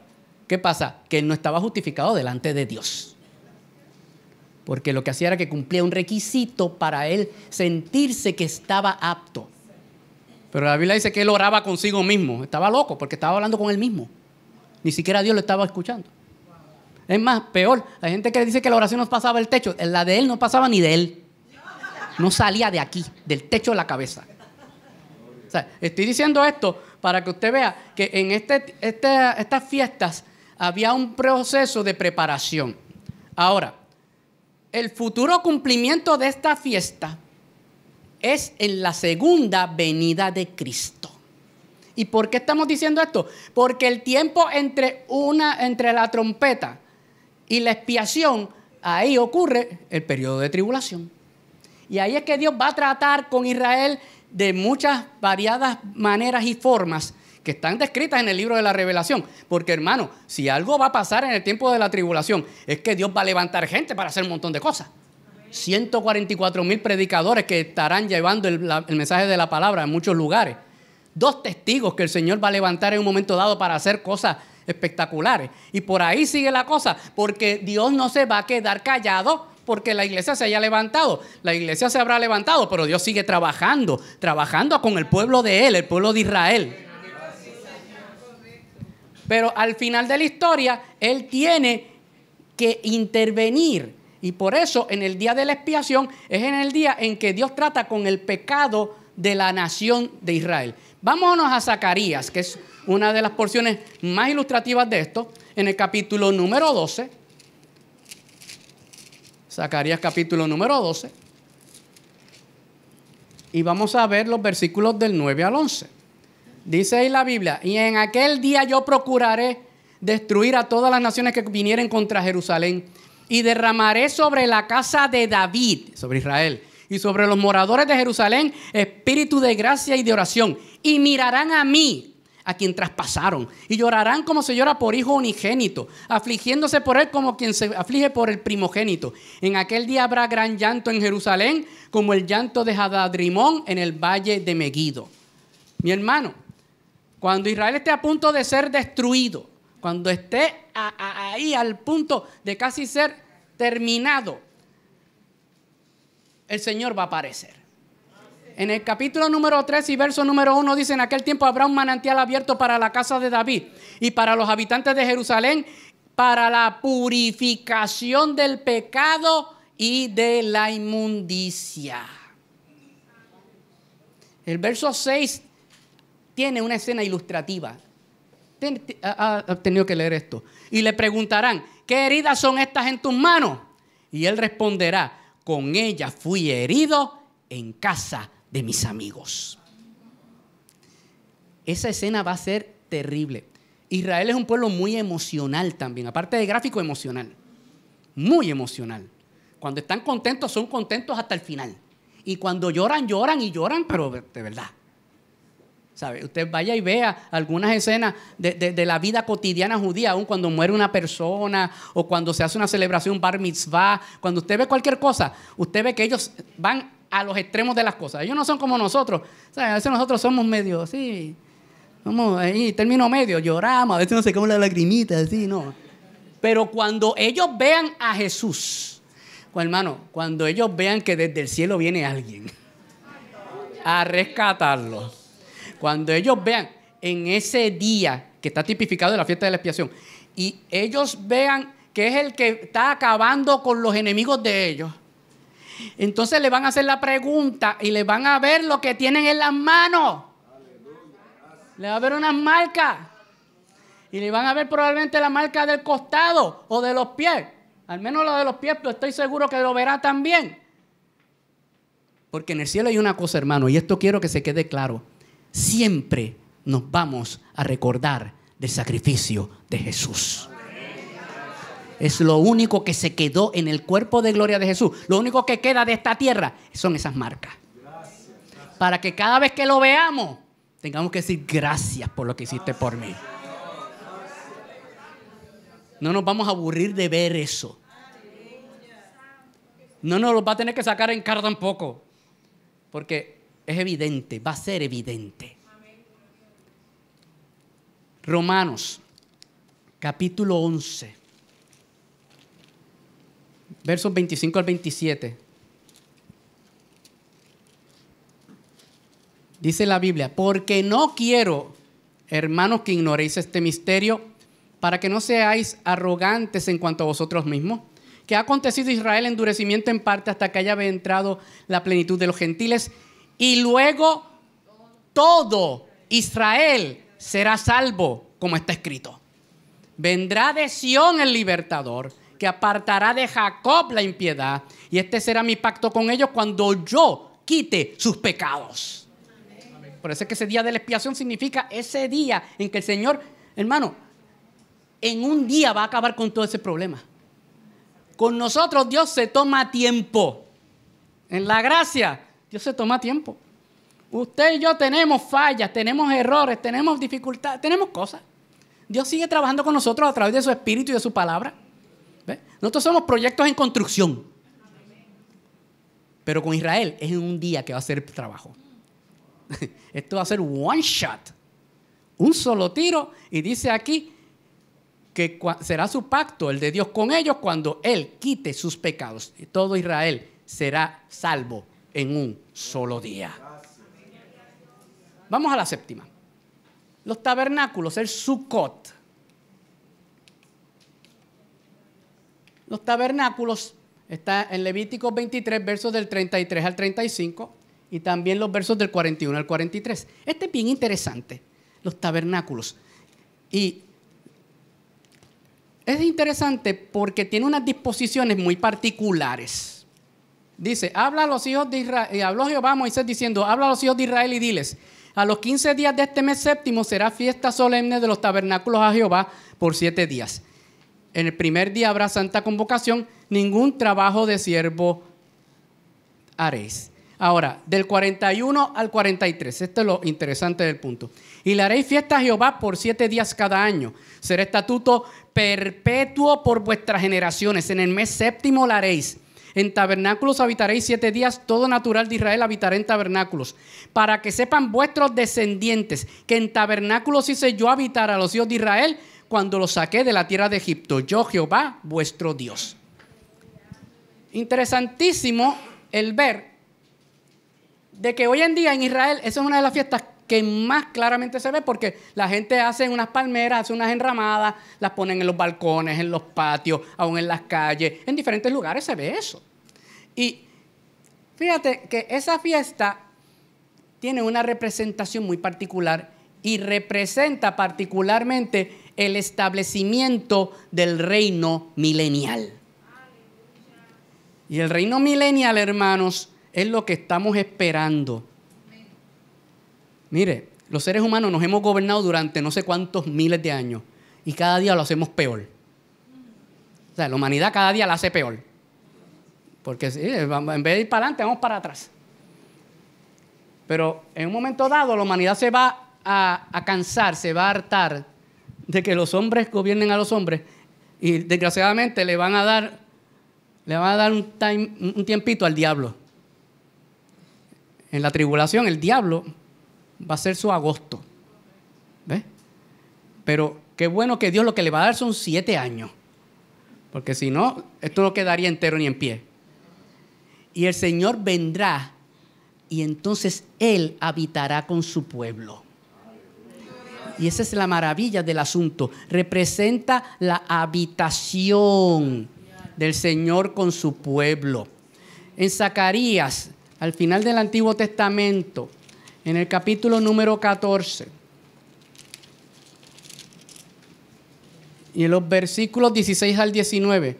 ¿qué pasa? Que él no estaba justificado delante de Dios. Porque lo que hacía era que cumplía un requisito para él sentirse que estaba apto. Pero la Biblia dice que él oraba consigo mismo. Estaba loco porque estaba hablando con él mismo. Ni siquiera Dios lo estaba escuchando. Es más, peor, hay gente que dice que la oración no pasaba el techo. La de él no pasaba ni de él. No salía de aquí, del techo de la cabeza. O sea, estoy diciendo esto para que usted vea que en estas fiestas había un proceso de preparación. Ahora, el futuro cumplimiento de esta fiesta es en la segunda venida de Cristo. ¿Y por qué estamos diciendo esto? Porque el tiempo entre la trompeta y la expiación, ahí ocurre el periodo de tribulación. Y ahí es que Dios va a tratar con Israel de muchas variadas maneras y formas que están descritas en el libro de la Revelación. Porque, hermano, si algo va a pasar en el tiempo de la tribulación, es que Dios va a levantar gente para hacer un montón de cosas. 144,000 predicadores que estarán llevando el mensaje de la palabra en muchos lugares. 2 testigos que el Señor va a levantar en un momento dado para hacer cosas espectaculares. Y por ahí sigue la cosa, porque Dios no se va a quedar callado porque la iglesia se haya levantado. La iglesia se habrá levantado, pero Dios sigue trabajando con el pueblo de Él, el pueblo de Israel. Pero al final de la historia, Él tiene que intervenir. Y por eso, en el día de la expiación, es en el día en que Dios trata con el pecado de la nación de Israel. Vámonos a Zacarías, que es una de las porciones más ilustrativas de esto, en el capítulo número 12. Zacarías capítulo número 12. Y vamos a ver los versículos del 9 al 11. Dice ahí la Biblia, y en aquel día yo procuraré destruir a todas las naciones que vinieren contra Jerusalén y derramaré sobre la casa de David, sobre Israel, y sobre los moradores de Jerusalén espíritu de gracia y de oración. Y mirarán a mí, a quien traspasaron, y llorarán como se llora por hijo unigénito, afligiéndose por él como quien se aflige por el primogénito. En aquel día habrá gran llanto en Jerusalén, como el llanto de Hadadrimón en el valle de Megido. Mi hermano, cuando Israel esté a punto de ser destruido, cuando esté ahí al punto de casi ser terminado, el Señor va a aparecer. En el capítulo número 3 y verso número 1 dice: en aquel tiempo habrá un manantial abierto para la casa de David y para los habitantes de Jerusalén, para la purificación del pecado y de la inmundicia. El verso 6 tiene una escena ilustrativa. Ha tenido que leer esto. Y le preguntarán: ¿qué heridas son estas en tus manos? Y él responderá: con ellas fui herido en casa de mis amigos. Esa escena va a ser terrible. Israel es un pueblo muy emocional también, aparte de gráfico, emocional. Muy emocional. Cuando están contentos, son contentos hasta el final. Y cuando lloran, lloran y lloran, pero de verdad. ¿Sabe? Usted vaya y vea algunas escenas de la vida cotidiana judía, aun cuando muere una persona o cuando se hace una celebración bar mitzvah. Cuando usted ve cualquier cosa, usted ve que ellos van a los extremos de las cosas. Ellos no son como nosotros. ¿Sabe? A veces nosotros somos medio así, somos ahí, término medio, lloramos, a veces nos secamos la lagrimita, así, no. Pero cuando ellos vean a Jesús, pues, hermano, cuando ellos vean que desde el cielo viene alguien a rescatarlos, cuando ellos vean en ese día que está tipificado de la fiesta de la expiación, y ellos vean que es el que está acabando con los enemigos de ellos, entonces le van a hacer la pregunta y le van a ver lo que tienen en las manos. Le va a ver unas marcas. Y le van a ver probablemente la marca del costado o de los pies. Al menos la de los pies, pero estoy seguro que lo verá también. Porque en el cielo hay una cosa, hermano, y esto quiero que se quede claro. Siempre nos vamos a recordar del sacrificio de Jesús. Es lo único que se quedó en el cuerpo de gloria de Jesús. Lo único que queda de esta tierra son esas marcas. Para que cada vez que lo veamos, tengamos que decir: gracias por lo que hiciste por mí. No nos vamos a aburrir de ver eso. No nos lo va a tener que sacar en cara tampoco. Porque es evidente, va a ser evidente. Romanos, capítulo 11. Versos 25 al 27. Dice la Biblia: porque no quiero, hermanos, que ignoréis este misterio, para que no seáis arrogantes en cuanto a vosotros mismos, que ha acontecido Israel endurecimiento en parte hasta que haya entrado la plenitud de los gentiles, y luego todo Israel será salvo, como está escrito. Vendrá de Sión el libertador, que apartará de Jacob la impiedad, y este será mi pacto con ellos cuando yo quite sus pecados. Amén. Por eso es que ese día de la expiación significa ese día en que el Señor, hermano, en un día va a acabar con todo ese problema. Con nosotros Dios se toma tiempo. En la gracia, Dios se toma tiempo. Usted y yo tenemos fallas, tenemos errores, tenemos dificultades, tenemos cosas. Dios sigue trabajando con nosotros a través de su Espíritu y de su palabra. ¿Ve? Nosotros somos proyectos en construcción. Pero con Israel es en un día que va a ser el trabajo. Esto va a ser one shot. Un solo tiro. Y dice aquí que será su pacto, el de Dios con ellos, cuando Él quite sus pecados. Y todo Israel será salvo en un solo día. Vamos a la séptima. Los tabernáculos, el Sukkot. Los tabernáculos están en Levíticos 23, versos del 33 al 35, y también los versos del 41 al 43. Este es bien interesante, los tabernáculos. Y es interesante porque tiene unas disposiciones muy particulares. Dice: habla a los hijos de Israel, y habló Jehová a Moisés diciendo: habla a los hijos de Israel y diles: a los 15 días de este mes séptimo será fiesta solemne de los tabernáculos a Jehová por 7 días. En el primer día habrá santa convocación, ningún trabajo de siervo haréis. Ahora, del 41 al 43, esto es lo interesante del punto. Y le haréis fiesta a Jehová por 7 días cada año. Será estatuto perpetuo por vuestras generaciones. En el mes séptimo la haréis. En tabernáculos habitaréis 7 días. Todo natural de Israel habitará en tabernáculos. Para que sepan vuestros descendientes que en tabernáculos hice yo habitar a los hijos de Israel cuando los saqué de la tierra de Egipto. Yo, Jehová, vuestro Dios. Interesantísimo el ver de que hoy en día en Israel esa es una de las fiestas que más claramente se ve, porque la gente hace unas palmeras, hace unas enramadas, las ponen en los balcones, en los patios, aún en las calles, en diferentes lugares se ve eso. Y fíjate que esa fiesta tiene una representación muy particular y representa particularmente el establecimiento del reino milenial. Y el reino milenial, hermanos, es lo que estamos esperando. Mire, los seres humanos nos hemos gobernado durante no sé cuántos miles de años y cada día lo hacemos peor. O sea, la humanidad cada día la hace peor. Porque sí, en vez de ir para adelante, vamos para atrás. Pero en un momento dado la humanidad se va a cansar, se va a hartar de que los hombres gobiernen a los hombres y desgraciadamente le van a dar un tiempito al diablo. En la tribulación el diablo va a ser su agosto. ¿Ves? Pero qué bueno que Dios lo que le va a dar son 7 años. Porque si no, esto no quedaría entero ni en pie. Y el Señor vendrá y entonces Él habitará con su pueblo. Y esa es la maravilla del asunto. Representa la habitación del Señor con su pueblo. En Zacarías, al final del Antiguo Testamento, en el capítulo número 14, y en los versículos 16 al 19,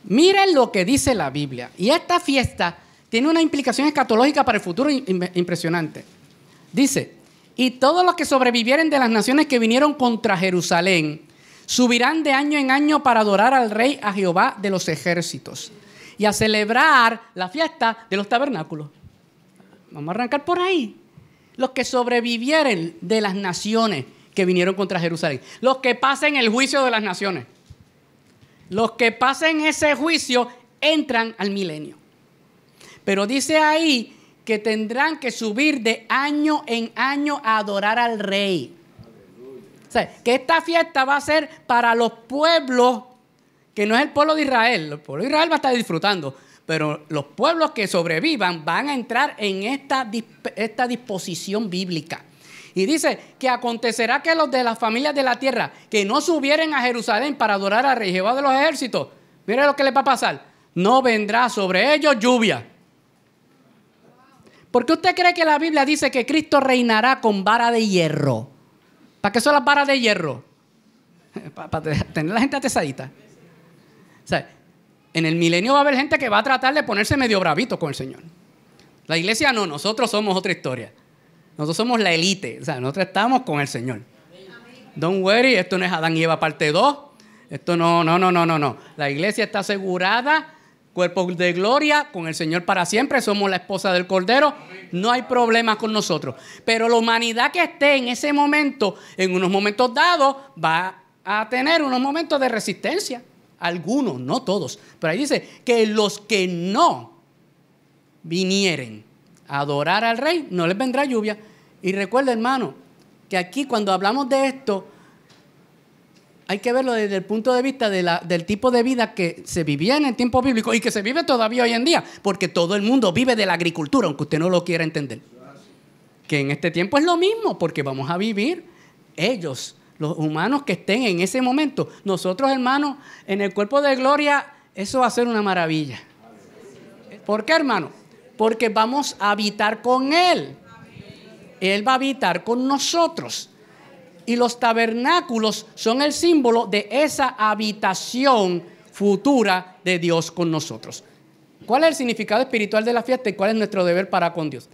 miren lo que dice la Biblia. Y esta fiesta tiene una implicación escatológica para el futuro impresionante. Dice: y todos los que sobrevivieren de las naciones que vinieron contra Jerusalén subirán de año en año para adorar al Rey, a Jehová de los ejércitos, y a celebrar la fiesta de los tabernáculos. Vamos a arrancar por ahí. Los que sobrevivieren de las naciones que vinieron contra Jerusalén. Los que pasen el juicio de las naciones. Los que pasen ese juicio entran al milenio. Pero dice ahí que tendrán que subir de año en año a adorar al Rey. O sea, que esta fiesta va a ser para los pueblos, que no es el pueblo de Israel. El pueblo de Israel va a estar disfrutando, pero los pueblos que sobrevivan van a entrar en esta disposición bíblica. Y dice que acontecerá que los de las familias de la tierra que no subieren a Jerusalén para adorar al Rey Jehová de los ejércitos, mire lo que les va a pasar: no vendrá sobre ellos lluvia. ¿Por qué usted cree que la Biblia dice que Cristo reinará con vara de hierro? ¿Para qué son las varas de hierro? Para tener la gente atesadita. O sea, en el milenio va a haber gente que va a tratar de ponerse medio bravito con el Señor. La iglesia no, nosotros somos otra historia. Nosotros somos la élite, o sea, nosotros estamos con el Señor. Don't worry, esto no es Adán y Eva parte 2. Esto no. La iglesia está asegurada, cuerpo de gloria, con el Señor para siempre. Somos la esposa del Cordero. No hay problema con nosotros. Pero la humanidad que esté en ese momento, en unos momentos dados, va a tener unos momentos de resistencia. Algunos, no todos. Pero ahí dice que los que no vinieren a adorar al Rey, no les vendrá lluvia. Y recuerda, hermano, que aquí cuando hablamos de esto, hay que verlo desde el punto de vista del tipo de vida que se vivía en el tiempo bíblico y que se vive todavía hoy en día, porque todo el mundo vive de la agricultura, aunque usted no lo quiera entender. Que en este tiempo es lo mismo, porque vamos a vivir ellos, los humanos que estén en ese momento. Nosotros, hermanos, en el cuerpo de gloria, eso va a ser una maravilla. ¿Por qué, hermano? Porque vamos a habitar con Él. Él va a habitar con nosotros. Y los tabernáculos son el símbolo de esa habitación futura de Dios con nosotros. ¿Cuál es el significado espiritual de la fiesta y cuál es nuestro deber para con Dios?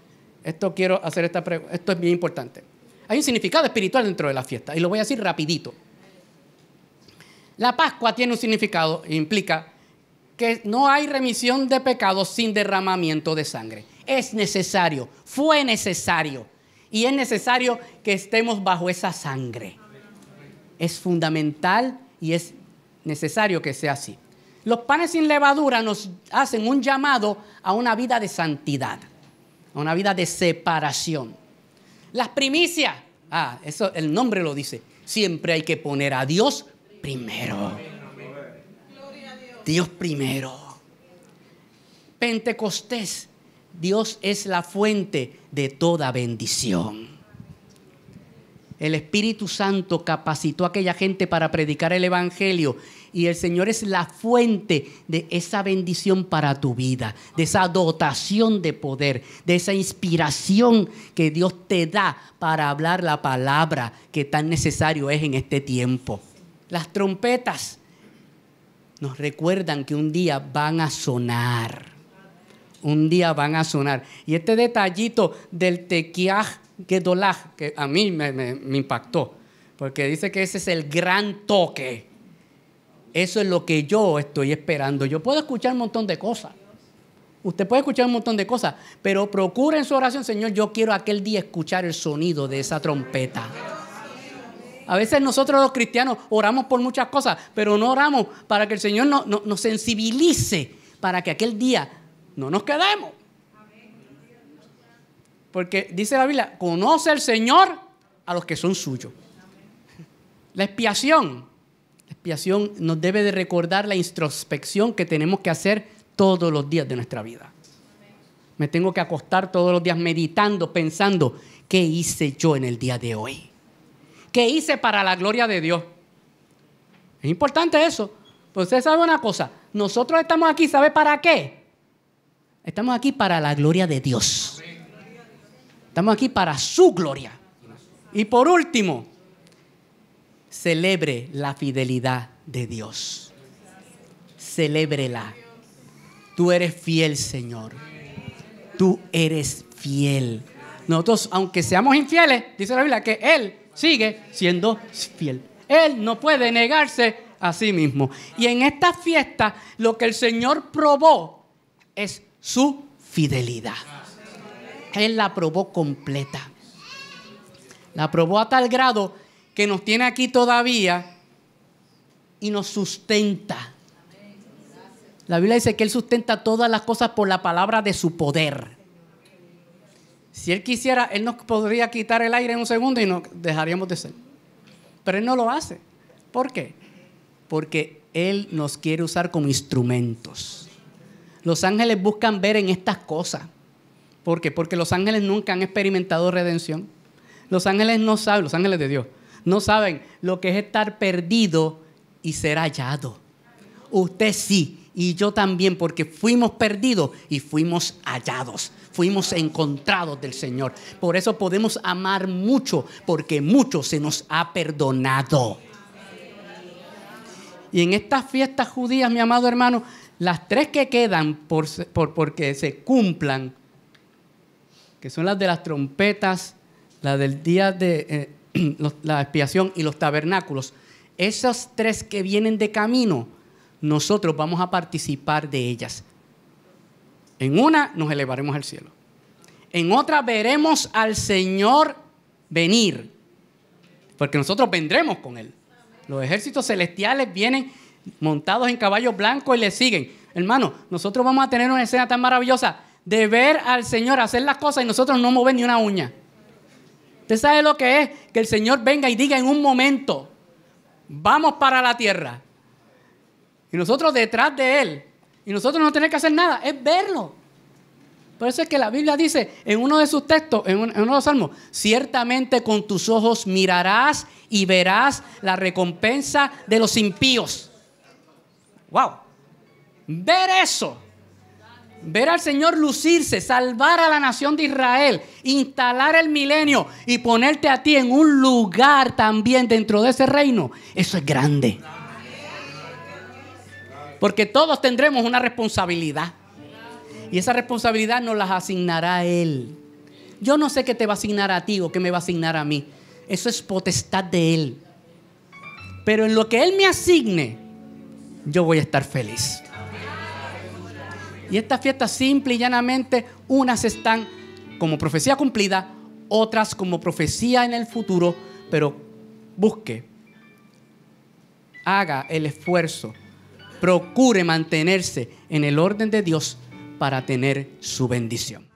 Esto quiero hacer esta pregunta. Esto es bien importante. Hay un significado espiritual dentro de la fiesta y lo voy a decir rapidito. La Pascua tiene un significado, implica que no hay remisión de pecados sin derramamiento de sangre. Es necesario, fue necesario. Y es necesario que estemos bajo esa sangre. Es fundamental y es necesario que sea así. Los panes sin levadura nos hacen un llamado a una vida de santidad, a una vida de separación. Las primicias, eso el nombre lo dice, siempre hay que poner a Dios primero. Dios primero. Pentecostés, Dios es la fuente de toda bendición. El Espíritu Santo capacitó a aquella gente para predicar el Evangelio y el Señor es la fuente de esa bendición para tu vida, de esa dotación de poder, de esa inspiración que Dios te da para hablar la palabra que tan necesario es en este tiempo. Las trompetas nos recuerdan que un día van a sonar. Un día van a sonar. Y este detallito del Tekiah Gedolach, que a mí me impactó, porque dice que ese es el gran toque. Eso es lo que yo estoy esperando. Yo puedo escuchar un montón de cosas. Usted puede escuchar un montón de cosas, pero procure en su oración, Señor, yo quiero aquel día escuchar el sonido de esa trompeta. A veces nosotros los cristianos oramos por muchas cosas, pero no oramos para que el Señor nos sensibilice para que aquel día no nos quedemos. Porque dice la Biblia, conoce el Señor a los que son suyos. La expiación nos debe de recordar la introspección que tenemos que hacer todos los días de nuestra vida. Me tengo que acostar todos los días meditando, pensando, ¿qué hice yo en el día de hoy? ¿Qué hice para la gloria de Dios? Es importante eso. Pues usted sabe una cosa, nosotros estamos aquí, ¿sabe para qué? Estamos aquí para la gloria de Dios. Estamos aquí para su gloria. Y por último, celebre la fidelidad de Dios. Celébrela. Tú eres fiel, Señor. Tú eres fiel. Nosotros, aunque seamos infieles, dice la Biblia que Él sigue siendo fiel. Él no puede negarse a sí mismo. Y en esta fiesta, lo que el Señor probó es su fidelidad. Él la probó completa. La probó a tal grado que nos tiene aquí todavía y nos sustenta. La Biblia dice que Él sustenta todas las cosas por la palabra de su poder. Si Él quisiera, Él nos podría quitar el aire en un segundo y nos dejaríamos de ser. Pero Él no lo hace. ¿Por qué? Porque Él nos quiere usar como instrumentos. Los ángeles buscan ver en estas cosas. ¿Por qué? Porque los ángeles nunca han experimentado redención. Los ángeles no saben, los ángeles de Dios, no saben lo que es estar perdido y ser hallado. Usted sí, y yo también, porque fuimos perdidos y fuimos hallados. Fuimos encontrados del Señor. Por eso podemos amar mucho, porque mucho se nos ha perdonado. Y en estas fiestas judías, mi amado hermano, las tres que quedan porque se cumplan, que son las de las trompetas, la del día de la expiación y los tabernáculos, esas tres que vienen de camino, nosotros vamos a participar de ellas. En una nos elevaremos al cielo. En otra veremos al Señor venir, porque nosotros vendremos con Él. Los ejércitos celestiales vienen montados en caballos blancos y le siguen. Hermano, nosotros vamos a tener una escena tan maravillosa de ver al Señor hacer las cosas y nosotros no mover ni una uña. ¿Usted sabe lo que es? Que el Señor venga y diga en un momento, vamos para la tierra. Y nosotros detrás de Él. Y nosotros no tenemos que hacer nada, es verlo. Por eso es que la Biblia dice en uno de sus textos, en uno de los salmos, ciertamente con tus ojos mirarás y verás la recompensa de los impíos. ¡Wow! Ver eso. Ver al Señor lucirse, salvar a la nación de Israel, instalar el milenio y ponerte a ti en un lugar también dentro de ese reino. Eso es grande. Porque todos tendremos una responsabilidad. Y esa responsabilidad nos la asignará Él. Yo no sé qué te va a asignar a ti o qué me va a asignar a mí. Eso es potestad de Él. Pero en lo que Él me asigne, yo voy a estar feliz. Y estas fiestas simple y llanamente, unas están como profecía cumplida, otras como profecía en el futuro, pero busque, haga el esfuerzo, procure mantenerse en el orden de Dios para tener su bendición.